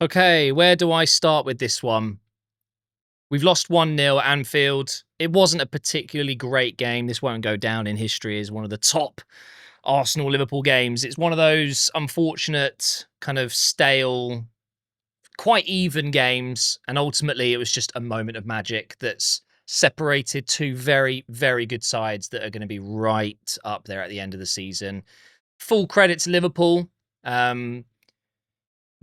Okay, where do I start with this one? We've lost 1-0 at Anfield. It wasn't a particularly great game. This won't go down in history as one of the top Arsenal-Liverpool games. It's one of those unfortunate, kind of stale, quite even games. And ultimately, it was just a moment of magic that's separated two very, very good sides that are going to be right up there at the end of the season. Full credit to Liverpool.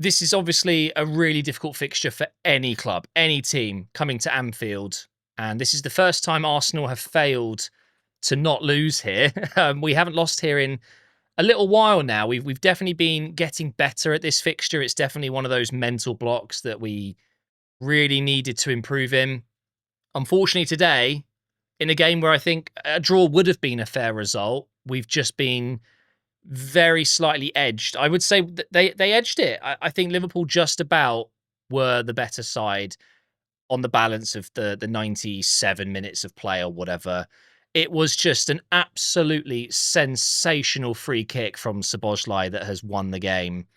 This is obviously a really difficult fixture for any club, any team coming to Anfield. And this is the first time Arsenal have failed to not lose here. We haven't lost here in a little while now. We've definitely been getting better at this fixture. It's definitely one of those mental blocks that we really needed to improve in. Unfortunately, today, in a game where I think a draw would have been a fair result, we've just been very slightly edged. I would say that they edged it. I think Liverpool just about were the better side on the balance of the 97 minutes of play or whatever. It was just an absolutely sensational free kick from Szoboszlai that has won the game.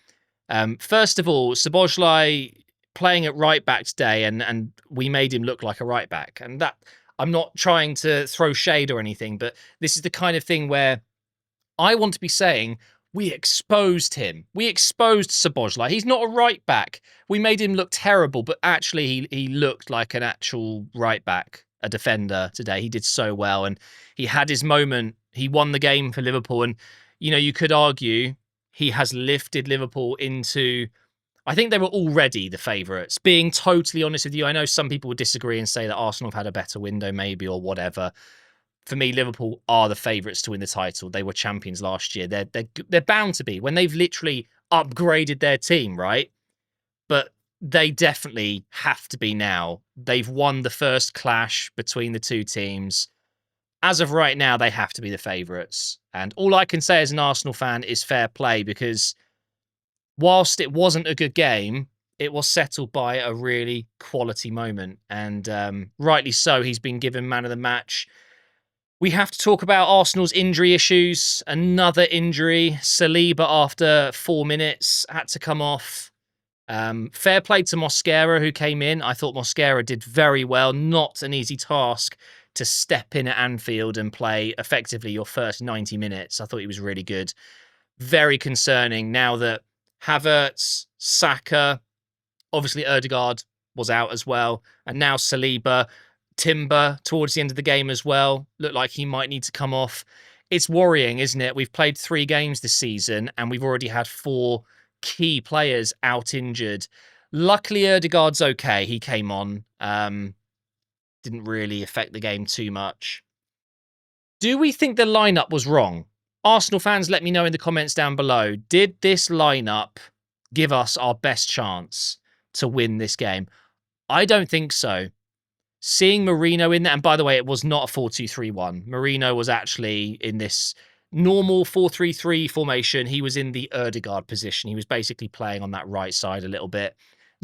First of all, Szoboszlai playing at right back today, and we made him look like a right back. And that, I'm not trying to throw shade or anything, but this is the kind of thing where I want to be saying we exposed him. We exposed Szoboszlai. He's not a right back. We made him look terrible, but actually he looked like an actual right back, a defender today. He did so well, and he had his moment. He won the game for Liverpool, and you could argue he has lifted Liverpool into. I think they were already the favourites. Being totally honest with you, I know some people would disagree and say that Arsenal have had a better window, maybe, or whatever. For me, Liverpool are the favourites to win the title. They were champions last year. They're bound to be when they've literally upgraded their team, right? But they definitely have to be now. They've won the first clash between the two teams. As of right now, they have to be the favourites. And all I can say as an Arsenal fan is fair play, because whilst it wasn't a good game, it was settled by a really quality moment. And rightly so, he's been given man of the match. We have to talk about Arsenal's injury issues. Another injury. Saliba, after 4 minutes, had to come off. Fair play to Mosquera, who came in. I thought Mosquera did very well. Not an easy task to step in at Anfield and play effectively your first 90 minutes. I thought he was really good. Very concerning now that Havertz, Saka, obviously Ødegaard was out as well, and now Saliba. Timber towards the end of the game as well looked like he might need to come off. It's worrying, isn't it? We've played 3 games this season and we've already had 4 key players out injured. Luckily, Ødegaard's okay. He came on. Didn't really affect the game too much. Do we think the lineup was wrong? Arsenal fans, let me know in the comments down below. Did this lineup give us our best chance to win this game? I don't think so. Seeing Marino in there, and by the way, it was not a 4-2-3-1. Marino was actually in this normal 4-3-3 formation. He was in the Ødegaard position. He was basically playing on that right side a little bit.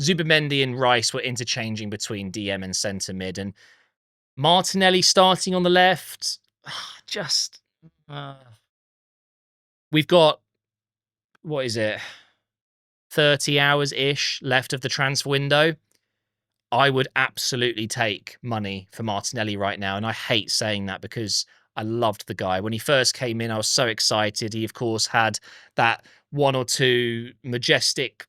Zubimendi and Rice were interchanging between DM and centre mid. And Martinelli starting on the left. Just... We've got, what is it, 30 hours-ish left of the transfer window. I would absolutely take money for Martinelli right now. And I hate saying that because I loved the guy. When he first came in, I was so excited. He, of course, had that 1 or 2 majestic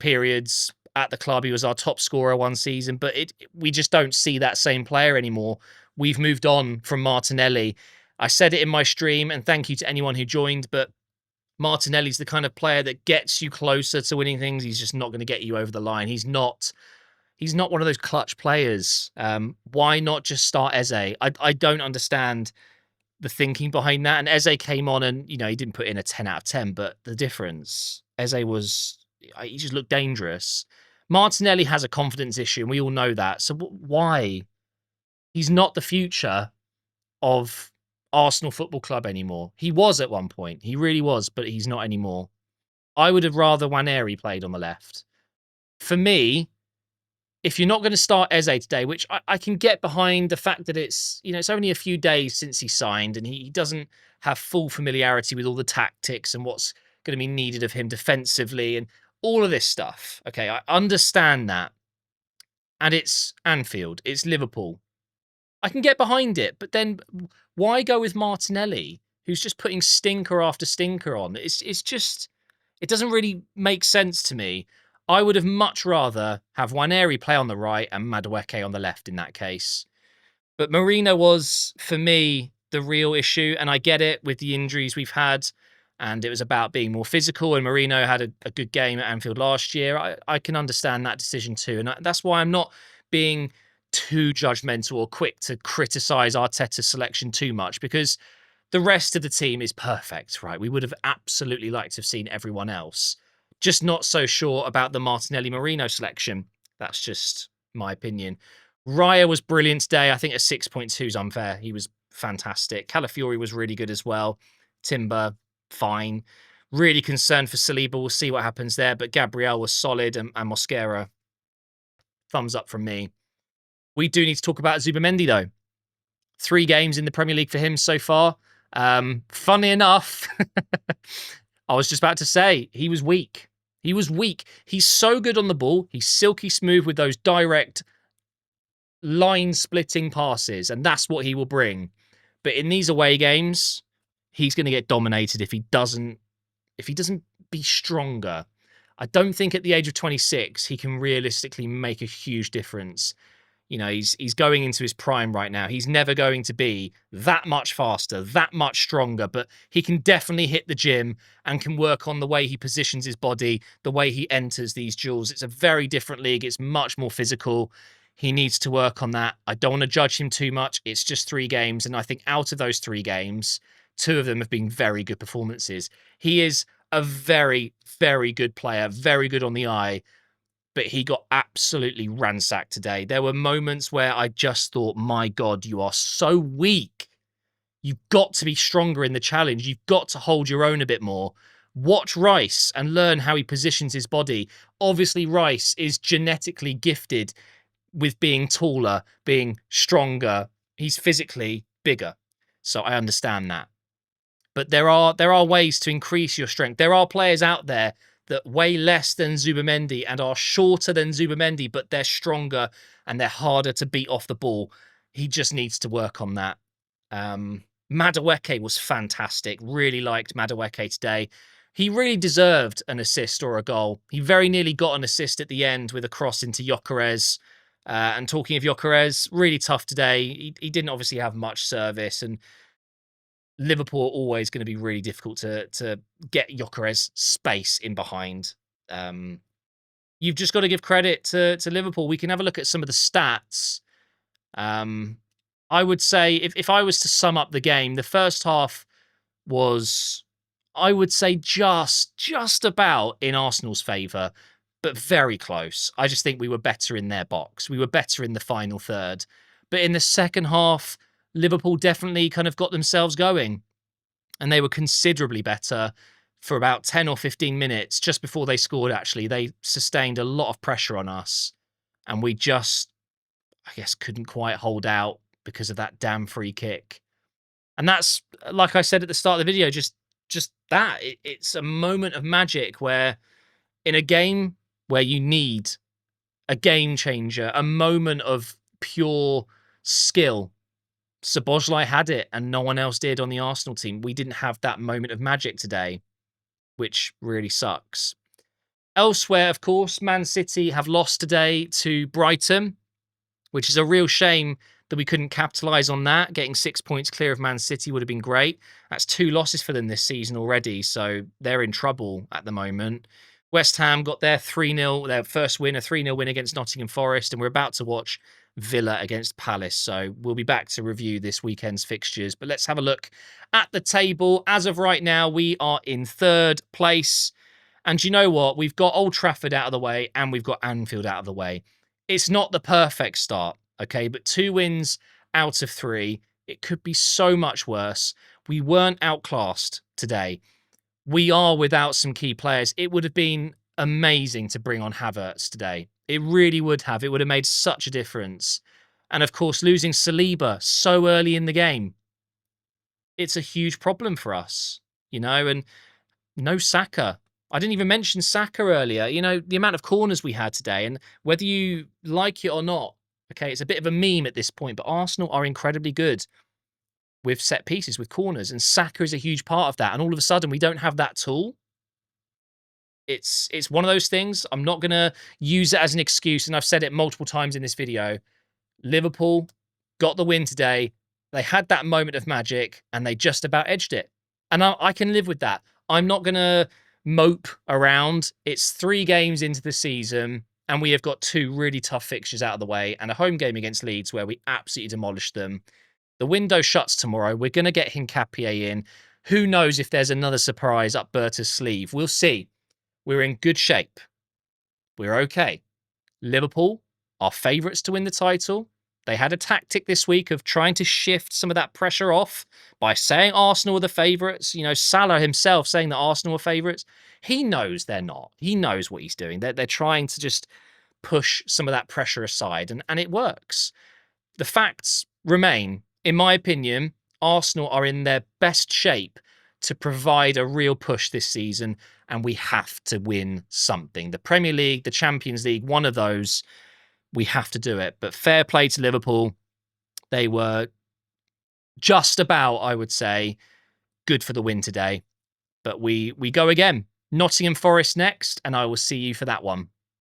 periods at the club. He was our top scorer one season, but we just don't see that same player anymore. We've moved on from Martinelli. I said it in my stream, and thank you to anyone who joined, but Martinelli's the kind of player that gets you closer to winning things. He's just not going to get you over the line. He's not one of those clutch players. Why not just start Eze? I don't understand the thinking behind that. And Eze came on and, he didn't put in a 10 out of 10, but the difference, Eze he just looked dangerous. Martinelli has a confidence issue, and we all know that. So why? He's not the future of Arsenal Football Club anymore. He was at one point. He really was, but he's not anymore. I would have rather Waneri played on the left. For me, if you're not going to start Eze today, which I can get behind the fact that it's only a few days since he signed and he doesn't have full familiarity with all the tactics and what's going to be needed of him defensively. And all of this stuff. Okay, I understand that. And it's Anfield, it's Liverpool. I can get behind it, but then why go with Martinelli, who's just putting stinker after stinker on? It's just it doesn't really make sense to me. I would have much rather have Waneri play on the right and Madueke on the left in that case. But Marino was, for me, the real issue. And I get it with the injuries we've had. And it was about being more physical. And Marino had a good game at Anfield last year. I can understand that decision too. And that's why I'm not being too judgmental or quick to criticise Arteta's selection too much, because the rest of the team is perfect, right? We would have absolutely liked to have seen everyone else. Just not so sure about the Martinelli Marino selection. That's just my opinion. Raya was brilliant today. I think a 6.2 is unfair. He was fantastic. Calafiori was really good as well. Timber, fine. Really concerned for Saliba. We'll see what happens there. But Gabriel was solid, and Mosquera, thumbs up from me. We do need to talk about Zubimendi, though. 3 games in the Premier League for him so far. Funny enough, I was just about to say, he was weak. He was weak. He's so good on the ball. He's silky smooth with those direct line-splitting passes, and that's what he will bring. But in these away games, he's going to get dominated if he doesn't be stronger. I don't think at the age of 26 he can realistically make a huge difference. You know, he's going into his prime right now. He's never going to be that much faster, that much stronger, but he can definitely hit the gym and can work on the way he positions his body, the way he enters these duels. It's a very different league. It's much more physical. He needs to work on that. I don't want to judge him too much. It's just 3 games, and I think out of those 3 games, 2 of them have been very good performances. He is a very, very good player, very good on the eye, but he got absolutely ransacked today. There were moments where I just thought, my God, you are so weak. You've got to be stronger in the challenge. You've got to hold your own a bit more. Watch Rice and learn how he positions his body. Obviously, Rice is genetically gifted with being taller, being stronger. He's physically bigger. So I understand that. But there are ways to increase your strength. There are players out there that weigh less than Zubimendi and are shorter than Zubimendi, but they're stronger and they're harder to beat off the ball. He just needs to work on that. Madueke was fantastic. Really liked Madueke today. He really deserved an assist or a goal. He very nearly got an assist at the end with a cross into Gyökeres. And talking of Gyökeres, really tough today. He didn't obviously have much service, and Liverpool are always going to be really difficult to get Gyökeres space in behind. You've just got to give credit to Liverpool. We can have a look at some of the stats. I would say if I was to sum up the game, the first half was, I would say, just about in Arsenal's favour, but very close. I just think we were better in their box. We were better in the final third. But in the second half, Liverpool definitely kind of got themselves going, and they were considerably better for about 10 or 15 minutes just before they scored. Actually, they sustained a lot of pressure on us, and we just, I guess, couldn't quite hold out because of that damn free kick. And that's, like I said at the start of the video, just that. It's a moment of magic where in a game where you need a game changer, a moment of pure skill, Szoboszlai had it and no one else did on the Arsenal team. We didn't have that moment of magic today, which really sucks. Elsewhere, of course, Man City have lost today to Brighton, which is a real shame that we couldn't capitalise on that. Getting 6 points clear of Man City would have been great. That's 2 losses for them this season already, so they're in trouble at the moment. West Ham got their 3-0, their first win, a 3-0 win against Nottingham Forest, and we're about to watch Villa against Palace. So we'll be back to review this weekend's fixtures. But let's have a look at the table. As of right now, we are in 3rd place. And you know what? We've got Old Trafford out of the way and we've got Anfield out of the way. It's not the perfect start, okay? But 2 wins out of 3. It could be so much worse. We weren't outclassed today. We are without some key players. It would have been amazing to bring on Havertz today. It really would have. It would have made such a difference. And of course, losing Saliba so early in the game, it's a huge problem for us, you know, and no Saka. I didn't even mention Saka earlier. You know, the amount of corners we had today, and whether you like it or not, okay, it's a bit of a meme at this point, but Arsenal are incredibly good with set pieces, with corners, and Saka is a huge part of that. And all of a sudden, we don't have that tool. It's one of those things. I'm not gonna use it as an excuse, and I've said it multiple times in this video. Liverpool got the win today. They had that moment of magic, and they just about edged it. And I can live with that. I'm not gonna mope around. It's 3 games into the season, and we have got 2 really tough fixtures out of the way, and a home game against Leeds where we absolutely demolished them. The window shuts tomorrow. We're gonna get Hincapié in. Who knows if there's another surprise up Berta's sleeve? We'll see. We're in good shape. We're okay. Liverpool are favourites to win the title. They had a tactic this week of trying to shift some of that pressure off by saying Arsenal are the favourites. You know, Salah himself saying that Arsenal are favourites. He knows they're not. He knows what he's doing. They're trying to just push some of that pressure aside, and it works. The facts remain. In my opinion, Arsenal are in their best shape to provide a real push this season, and we have to win something. The Premier League, the Champions League, one of those, we have to do it. But fair play to Liverpool. They were just about, I would say, good for the win today. But we go again. Nottingham Forest next, and I will see you for that one.